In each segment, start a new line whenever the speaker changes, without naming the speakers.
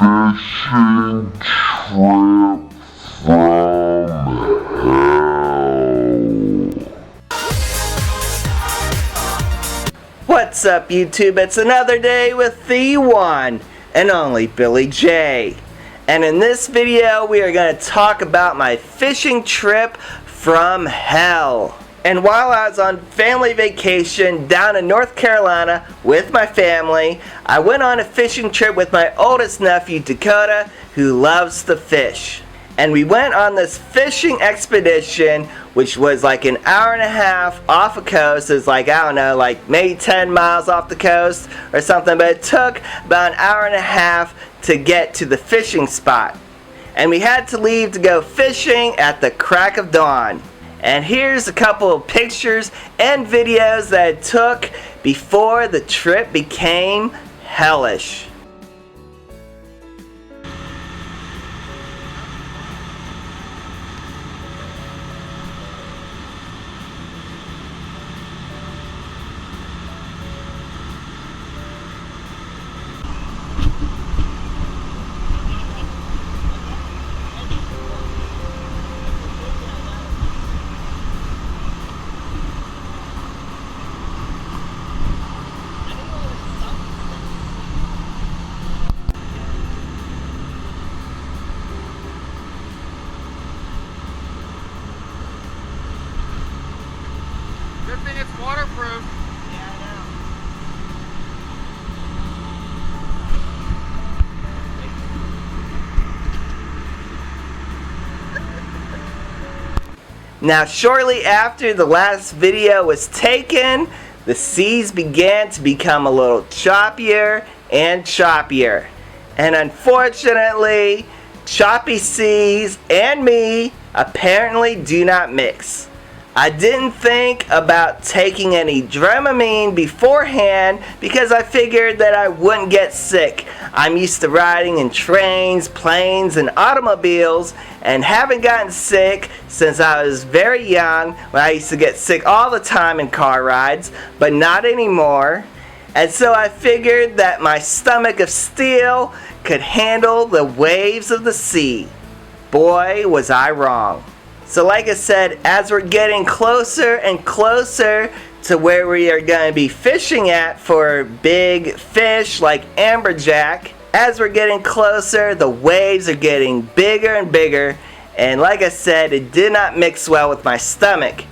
fishing trip from hell.
What's up, YouTube? It's another day with the one and only Billy J. And in this video, we are going to talk about my fishing trip from hell. And while I was on family vacation down in North Carolina with my family, I went on a fishing trip with my oldest nephew, Dakota, who loves to fish. And we went on this fishing expedition, which was like an hour and a half off the coast. It's like, I don't know, like maybe 10 miles off the coast or something. But it took about an hour and a half to get to the fishing spot. And we had to leave to go fishing at the crack of dawn. And here's a couple of pictures and videos that I took before the trip became hellish.
Good thing it's waterproof.
Yeah, I know. Now, shortly after the last video was taken, the seas began to become a little choppier and choppier. And unfortunately, choppy seas and me apparently do not mix. I didn't think about taking any Dramamine beforehand because I figured that I wouldn't get sick. I'm used to riding in trains, planes, and automobiles and haven't gotten sick since I was very young when I used to get sick all the time in car rides, but not anymore. And so I figured that my stomach of steel could handle the waves of the sea. Boy, was I wrong. So like I said, as we're getting closer and closer to where we are going to be fishing at for big fish like amberjack, as we're getting closer, the waves are getting bigger and bigger. And like I said, it did not mix well with my stomach.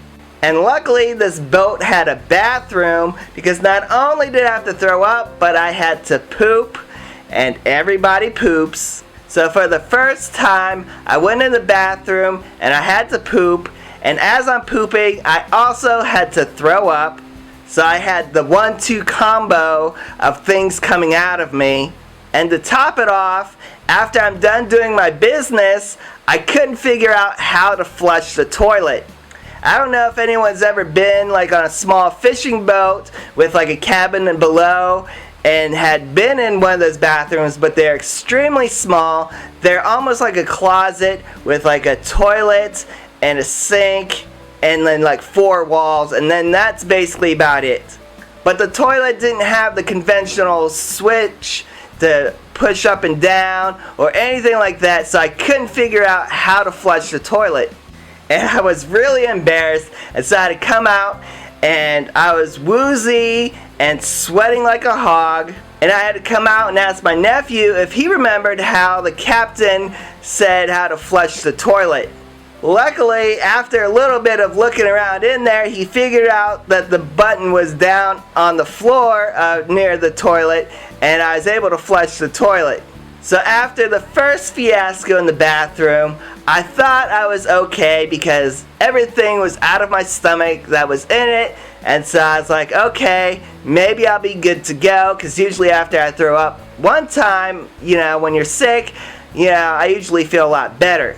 And luckily, this boat had a bathroom because not only did I have to throw up, but I had to poop, and everybody poops. So for the first time, I went in the bathroom and I had to poop. And as I'm pooping, I also had to throw up. So I had the 1-2 combo of things coming out of me. And to top it off, after I'm done doing my business, I couldn't figure out how to flush the toilet. I don't know if anyone's ever been like on a small fishing boat with like a cabin and below and had been in one of those bathrooms, but they're extremely small. They're almost like a closet with like a toilet and a sink and then like 4 walls, and then that's basically about it. But the toilet didn't have the conventional switch to push up and down or anything like that, so I couldn't figure out how to flush the toilet. And I was really embarrassed, and so I had to come out, and I was woozy and sweating like a hog, and I had to come out and ask my nephew if he remembered how the captain said how to flush the toilet. Luckily, after a little bit of looking around in there, he figured out that the button was down on the floor near the toilet, and I was able to flush the toilet. So after the first fiasco in the bathroom, I thought I was okay because everything was out of my stomach that was in it. And so I was like, okay, maybe I'll be good to go, because usually after I throw up one time, when you're sick, I usually feel a lot better.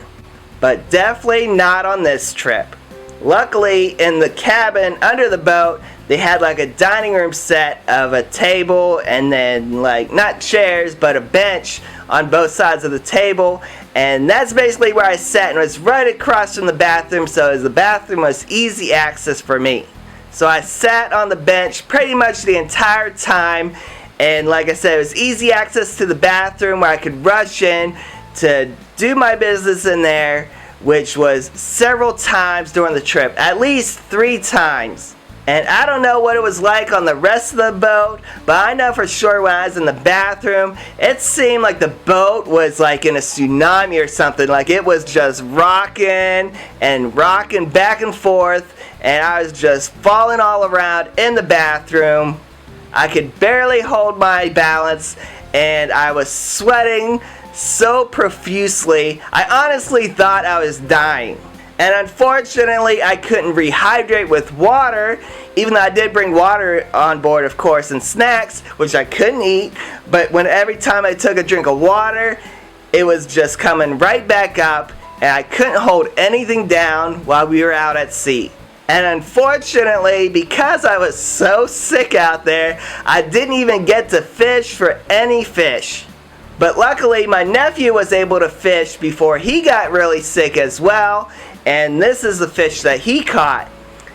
But definitely not on this trip. Luckily, in the cabin under the boat, they had like a dining room set of a table and then like not chairs but a bench on both sides of the table, and that's basically where I sat, and it was right across from the bathroom, so the bathroom was easy access for me. So I sat on the bench pretty much the entire time, And like I said, it was easy access to the bathroom where I could rush in to do my business in there, which was several times during the trip, at least 3 times. And I don't know what it was like on the rest of the boat, but I know for sure when I was in the bathroom, it seemed like the boat was like in a tsunami or something. Like it was just rocking and rocking back and forth, and I was just falling all around in the bathroom. I could barely hold my balance, and I was sweating so profusely, I honestly thought I was dying. And unfortunately, I couldn't rehydrate with water, even though I did bring water on board, of course, and snacks, which I couldn't eat. But every time I took a drink of water, it was just coming right back up, and I couldn't hold anything down while we were out at sea. And unfortunately, because I was so sick out there, I didn't even get to fish for any fish. But luckily, my nephew was able to fish before he got really sick as well. And this is the fish that he caught.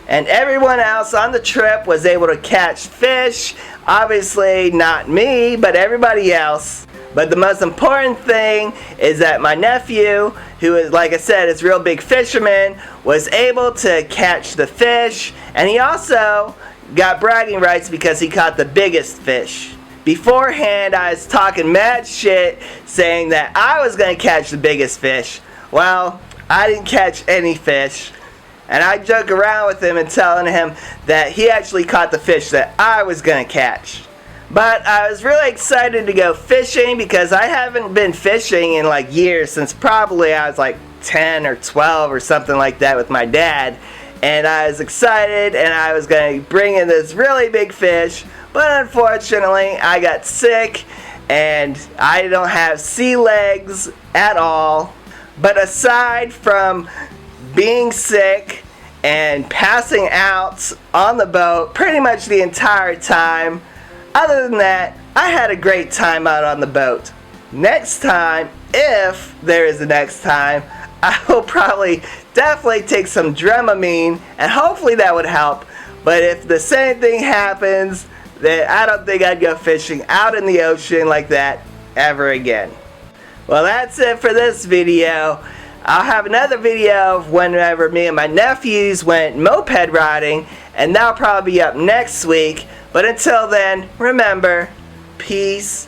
And everyone else on the trip was able to catch fish. Obviously, not me, but everybody else. But the most important thing is that my nephew, who is, like I said, is a real big fisherman, was able to catch the fish. And he also got bragging rights because he caught the biggest fish. Beforehand, I was talking mad shit, saying that I was going to catch the biggest fish. Well, I didn't catch any fish. And I joke around with him and telling him that he actually caught the fish that I was going to catch. But I was really excited to go fishing because I haven't been fishing in like years, since probably I was like 10 or 12 or something like that with my dad. And I was excited, and I was going to bring in this really big fish. But unfortunately, I got sick, and I don't have sea legs at all. But aside from being sick and passing out on the boat pretty much the entire time, other than that, I had a great time out on the boat. Next time, if there is a next time, I will probably definitely take some Dramamine, and hopefully that would help. But if the same thing happens, then I don't think I'd go fishing out in the ocean like that ever again. Well, that's it for this video. I'll have another video of whenever me and my nephews went moped riding, and that'll probably be up next week. But until then, remember, peace,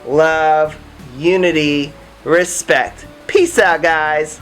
love, unity, respect. Peace out, guys.